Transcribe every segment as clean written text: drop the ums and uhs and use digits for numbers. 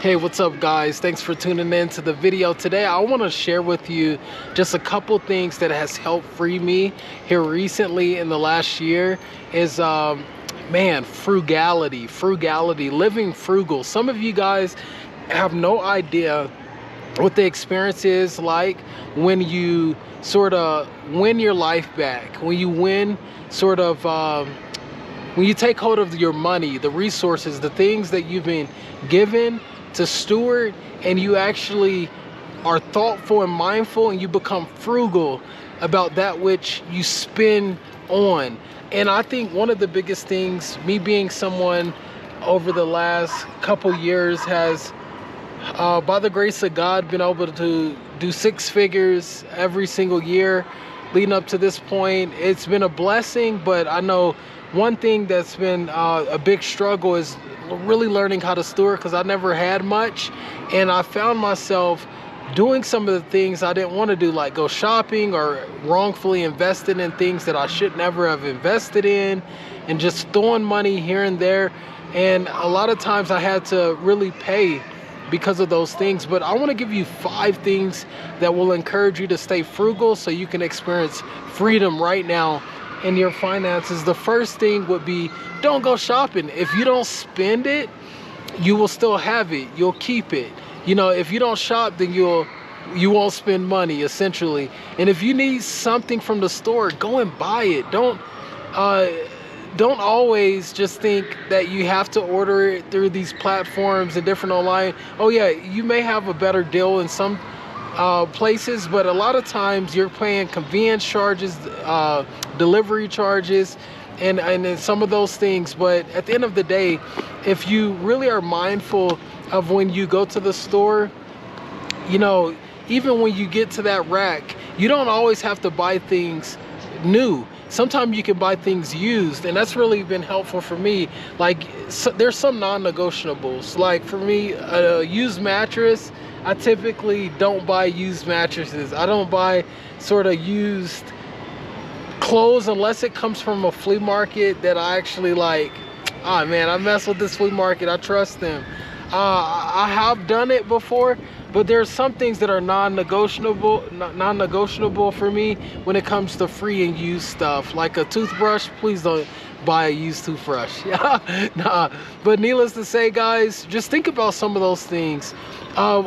Hey, what's up guys? Thanks for tuning in to the video. Today I want to share with you just a couple things that has helped free me here recently in the last year is frugality, living frugal. Some of you guys have no idea what the experience is like when you sort of win your life back, when you win sort of when you take hold of your money, the resources, the things that you've been given to steward, and you actually are thoughtful and mindful, and you become frugal about that which you spend on. And I think one of the biggest things, me being someone over the last couple years has, by the grace of God, been able to do 6 figures every single year leading up to this point. It's been a blessing, but I know one thing that's been a big struggle is really learning how to steward, because I never had much, and I found myself doing some of the things I didn't want to do, like go shopping or wrongfully invested in things that I should never have invested in, and just throwing money here and there. And a lot of times I had to really pay because of those things. But I want to give you 5 things that will encourage you to stay frugal so you can experience freedom right now in your finances. The first thing would be, don't go shopping. If you don't spend it, you will still have it. You'll keep it. You know, if you don't shop, then you won't spend money, essentially. And if you need something from the store, go and buy it. Don't always just think that you have to order it through these platforms and different online. Oh yeah, you may have a better deal in some places, but a lot of times you're paying convenience charges, delivery charges, and then some of those things. But at the end of the day, if you really are mindful of when you go to the store, you know, even when you get to that rack, you don't always have to buy things new. Sometimes you can buy things used, and that's really been helpful for me. Like, there's some non-negotiables. Like for me, a used mattress, I typically don't buy used mattresses. I don't buy sort of used clothes unless it comes from a flea market that I actually like. Ah man, I mess with this flea market, I trust them. I have done it before, but there's some things that are non-negotiable for me when it comes to free and used stuff. Like a toothbrush, please don't buy a used toothbrush. Nah. But needless to say, guys, just think about some of those things.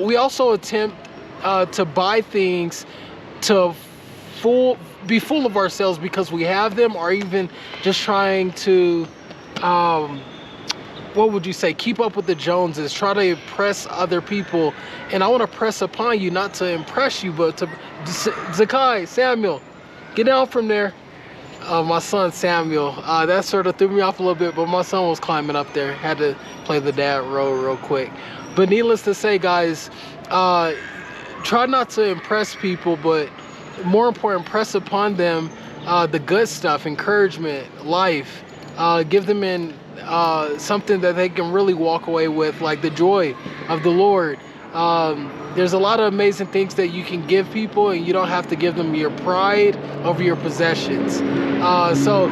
We also attempt to buy things to be full of ourselves because we have them, or even just trying to what would you say, keep up with the Joneses, try to impress other people. And I want to press upon you not to impress you, but to Zakai, Samuel, get down from there. My son Samuel, that sort of threw me off a little bit, but my son was climbing up there, had to play the dad role real quick. But needless to say, guys, try not to impress people, but more important, press upon them the good stuff, encouragement, life. Give them something that they can really walk away with, like the joy of the Lord. There's a lot of amazing things that you can give people, and you don't have to give them your pride over your possessions. So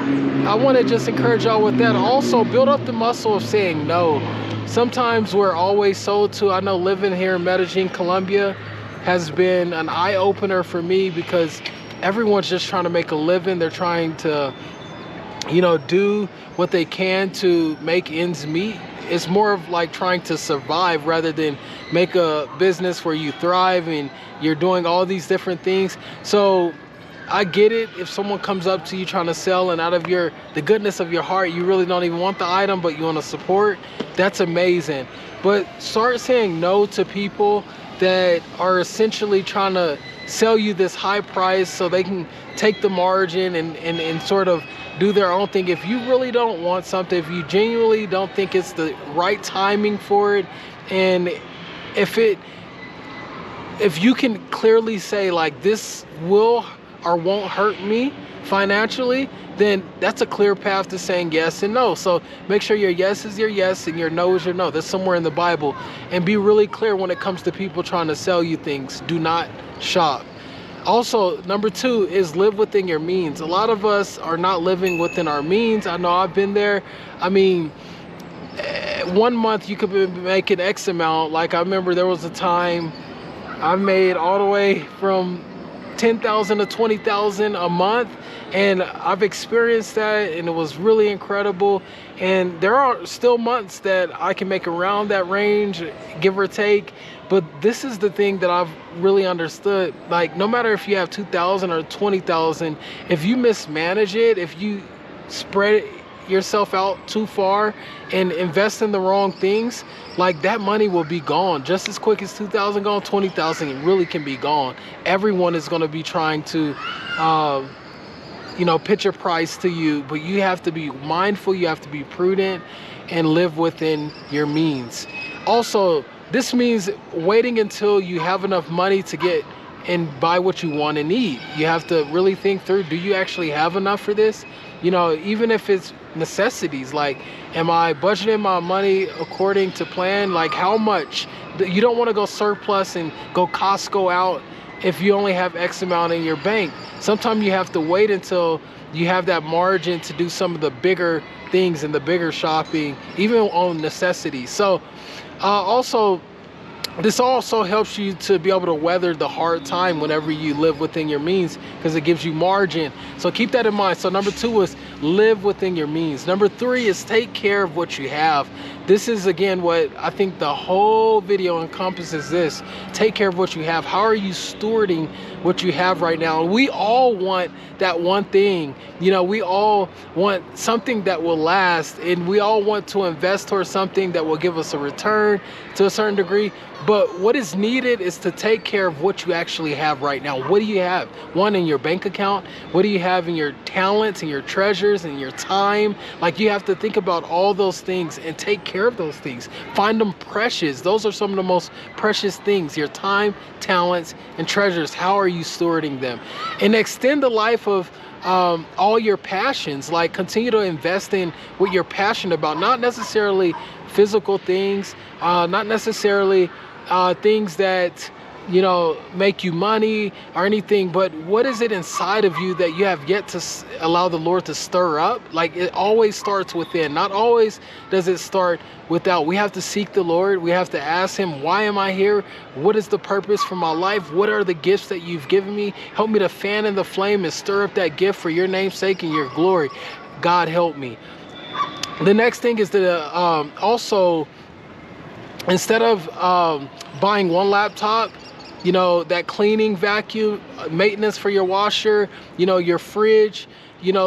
I want to just encourage y'all with that. Also, build up the muscle of saying no. Sometimes we're always sold to, I know living here in Medellin, Colombia has been an eye-opener for me, because everyone's just trying to make a living. They're trying to, you know, do what they can to make ends meet. It's more of like trying to survive rather than make a business where you thrive and you're doing all these different things. So I get it if someone comes up to you trying to sell, and out of the goodness of your heart, you really don't even want the item, but you want to support. That's amazing. But start saying no to people that are essentially trying to sell you this high price so they can take the margin and sort of do their own thing. If you really don't want something, if you genuinely don't think it's the right timing for it, and if you can clearly say like, this will or won't hurt me financially, then that's a clear path to saying yes and no. So make sure your yes is your yes and your no is your no. That's somewhere in the Bible. And be really clear when it comes to people trying to sell you things. Do not shop. Also, number 2 is live within your means. A lot of us are not living within our means. I know I've been there. I mean, one month you could be making X amount. Like I remember there was a time I made all the way from 10,000 to 20,000 a month, and I've experienced that, and it was really incredible. And there are still months that I can make around that range, give or take. But this is the thing that I've really understood. Like, no matter if you have 2,000 or 20,000, if you mismanage it, if you spread yourself out too far and invest in the wrong things, like that money will be gone just as quick as 2,000 gone. 20,000 really can be gone. Everyone is going to be trying to pitch a price to you, but you have to be mindful, you have to be prudent and live within your means. Also, this means waiting until you have enough money to get and buy what you want and need. You have to really think through, do you actually have enough for this? Even if it's necessities, like, am I budgeting my money according to plan? Like, how much? You don't want to go surplus and go Costco out if you only have X amount in your bank. Sometimes you have to wait until you have that margin to do some of the bigger things and the bigger shopping, even on necessities. So also, this also helps you to be able to weather the hard time whenever you live within your means, because it gives you margin. So keep that in mind. So number 2 is live within your means. Number 3 is take care of what you have. This is, again, what I think the whole video encompasses. This: take care of what you have. How are you stewarding what you have right now? We all want that one thing. We all want something that will last, and we all want to invest towards something that will give us a return to a certain degree. But what is needed is to take care of what you actually have right now. What do you have? One, in your bank account. What do you have in your talents and your treasures and your time? Like, you have to think about all those things and take care of those things. Find them precious. Those are some of the most precious things: your time, talents, and treasures. How are you stewarding them? And extend the life of all your passions. Like, continue to invest in what you're passionate about, not necessarily physical things, not necessarily things that make you money or anything, but what is it inside of you that you have yet to allow the Lord to stir up? Like, it always starts within. Not always does it start without. We have to seek the Lord. We have to ask him, why am I here? What is the purpose for my life? What are the gifts that you've given me? Help me to fan in the flame and stir up that gift for your name's sake and your glory. God, help me. The next thing is to also, instead of buying one laptop, that cleaning vacuum, maintenance for your washer, your fridge,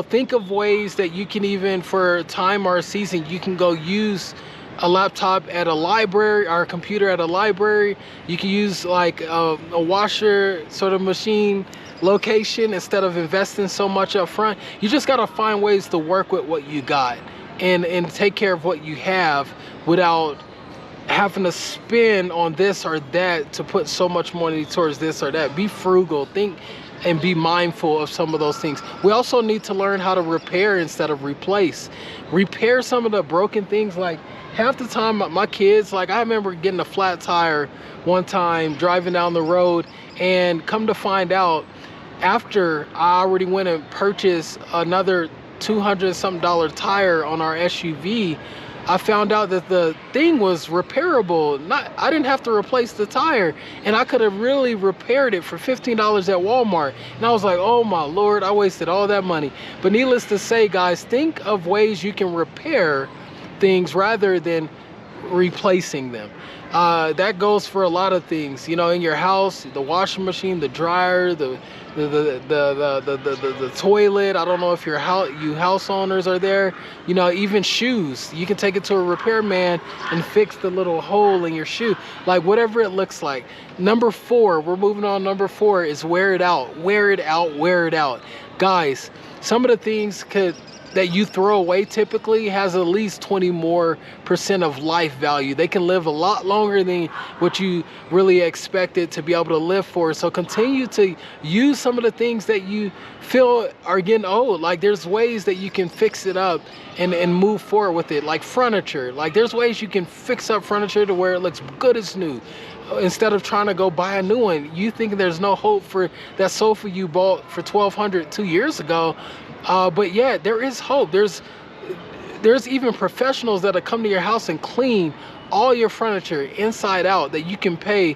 think of ways that you can, even for a time or a season, you can go use a laptop at a library or a computer at a library. You can use like a washer sort of machine location instead of investing so much up front. You just got to find ways to work with what you got and take care of what you have without having to spend on this or that to put so much money towards this or that. Be frugal, think and be mindful of some of those things. We also need to learn how to repair instead of replace. Repair some of the broken things. Like, half the time my kids, like, I remember getting a flat tire one time driving down the road, and come to find out, after I already went and purchased another $200 something tire on our SUV, I found out that the thing was repairable. I didn't have to replace the tire, and I could have really repaired it for $15 at Walmart. And I was like, oh my Lord, I wasted all that money. But needless to say, guys, think of ways you can repair things rather than replacing them. That goes for a lot of things, in your house: the washing machine, the dryer, the toilet. I don't know if you house owners are there. Even shoes. You can take it to a repairman and fix the little hole in your shoe. Like, whatever it looks like. Number 4, we're moving on. Number 4 is wear it out. Wear it out. Wear it out. Guys, some of the things that you throw away typically has at least 20% more of life value. They can live a lot longer than what you really expected to be able to live for. So continue to use some of the things that you feel are getting old. Like, there's ways that you can fix it up and move forward with it. Like furniture. Like, there's ways you can fix up furniture to where it looks good as new, instead of trying to go buy a new one. You think there's no hope for that sofa you bought for $1,200 2 years ago. But yeah, there is hope. There's there's even professionals that'll come to your house and clean all your furniture inside out, that you can pay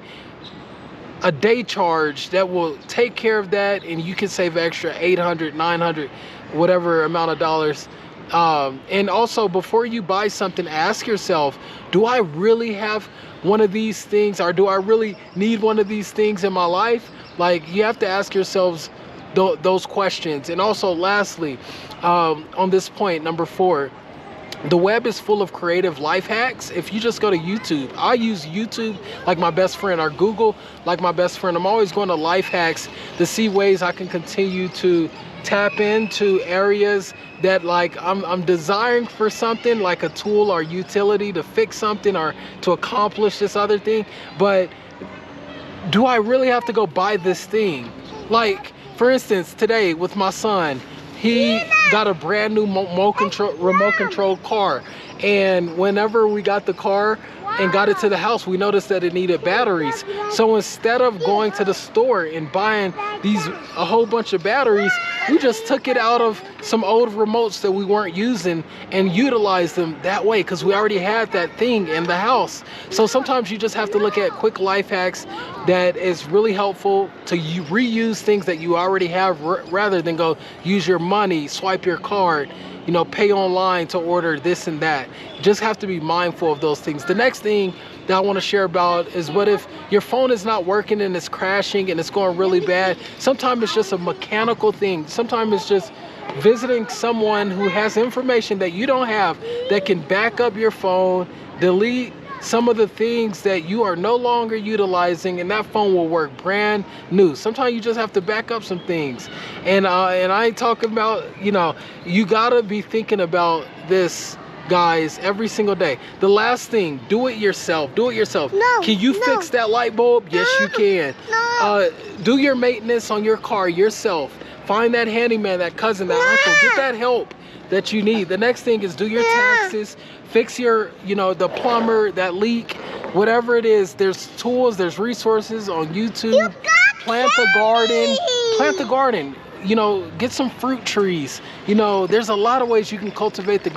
a day charge that will take care of that, and you can save extra 800, 900, whatever amount of dollars. And also, before you buy something, ask yourself, do I really have one of these things, or do I really need one of these things in my life? Like, you have to ask yourselves those questions. And also, lastly, on this point, number 4, the web is full of creative life hacks. If you just go to YouTube, I use YouTube like my best friend, or Google like my best friend. I'm always going to life hacks to see ways I can continue to tap into areas that, like, I'm desiring for something, like a tool or utility to fix something or to accomplish this other thing. But do I really have to go buy this thing? Like, for instance, today with my son, he got a brand new remote control car, and whenever we got the car and got it to the house, we noticed that it needed batteries. So instead of going to the store and buying a whole bunch of batteries, we just took it out of some old remotes that we weren't using and utilized them that way, because we already had that thing in the house. So sometimes you just have to look at quick life hacks that is really helpful to reuse things that you already have, rather than go use your money, swipe your card, you know, pay online to order this and that. You just have to be mindful of those things. The next thing that I want to share about is, what if your phone is not working and it's crashing and it's going really bad? Sometimes it's just a mechanical thing. Sometimes it's just visiting someone who has information that you don't have, that can back up your phone, delete some of the things that you are no longer utilizing, and that phone will work brand new. Sometimes you just have to back up some things. And I ain't talking about, you know, you gotta be thinking about this, guys, every single day. The last thing, do it yourself. Do it yourself. No, can you fix that light bulb? Yes, you can. Do your maintenance on your car yourself. Find that handyman, that cousin, that uncle. Get that help that you need. The next thing is, do your taxes. Fix your, you know, the plumber, that leak, whatever it is. There's tools, there's resources on YouTube. Plant the garden. Plant the garden. You know, get some fruit trees. You know, there's a lot of ways you can cultivate the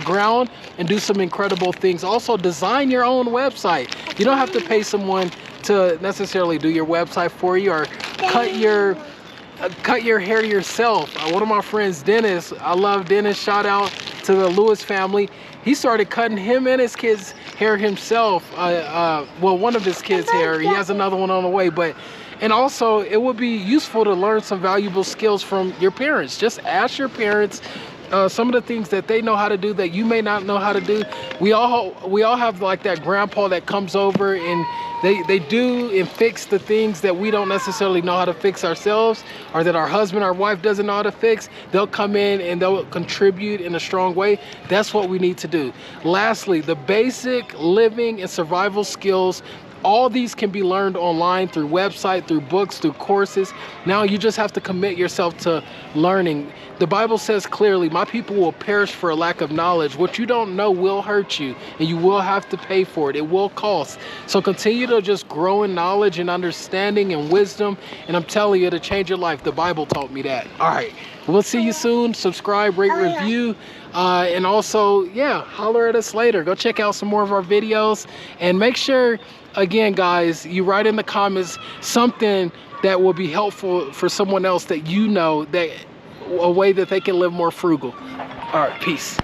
ground and do some incredible things. Also, design your own website. You don't have to pay someone to necessarily do your website for you, or cut your hair yourself. One of my friends, Dennis, I love Dennis, shout out to the Lewis family. He started cutting him and his kids' hair himself. Well, one of his kids' hair. He has another one on the way. And also, it would be useful to learn some valuable skills from your parents. Just ask your parents some of the things that they know how to do that you may not know how to do. We all have like that grandpa that comes over and they do and fix the things that we don't necessarily know how to fix ourselves, or that our husband or wife doesn't know how to fix. They'll come in and they'll contribute in a strong way. That's what we need to do. Lastly, the basic living and survival skills, all these can be learned online, through website, through books, through courses. Now you just have to commit yourself to learning. The Bible says clearly, my people will perish for a lack of knowledge. What you don't know will hurt you, and you will have to pay for it. It will cost. So continue to just grow in knowledge and understanding and wisdom, and I'm telling you, it'll change your life. The Bible taught me that. All right, we'll see you soon. Subscribe, rate, review, and also, yeah, holler at us later. Go check out some more of our videos, and make sure, again, guys, you write in the comments something that will be helpful for someone else that you know, that a way that they can live more frugal. All right, peace.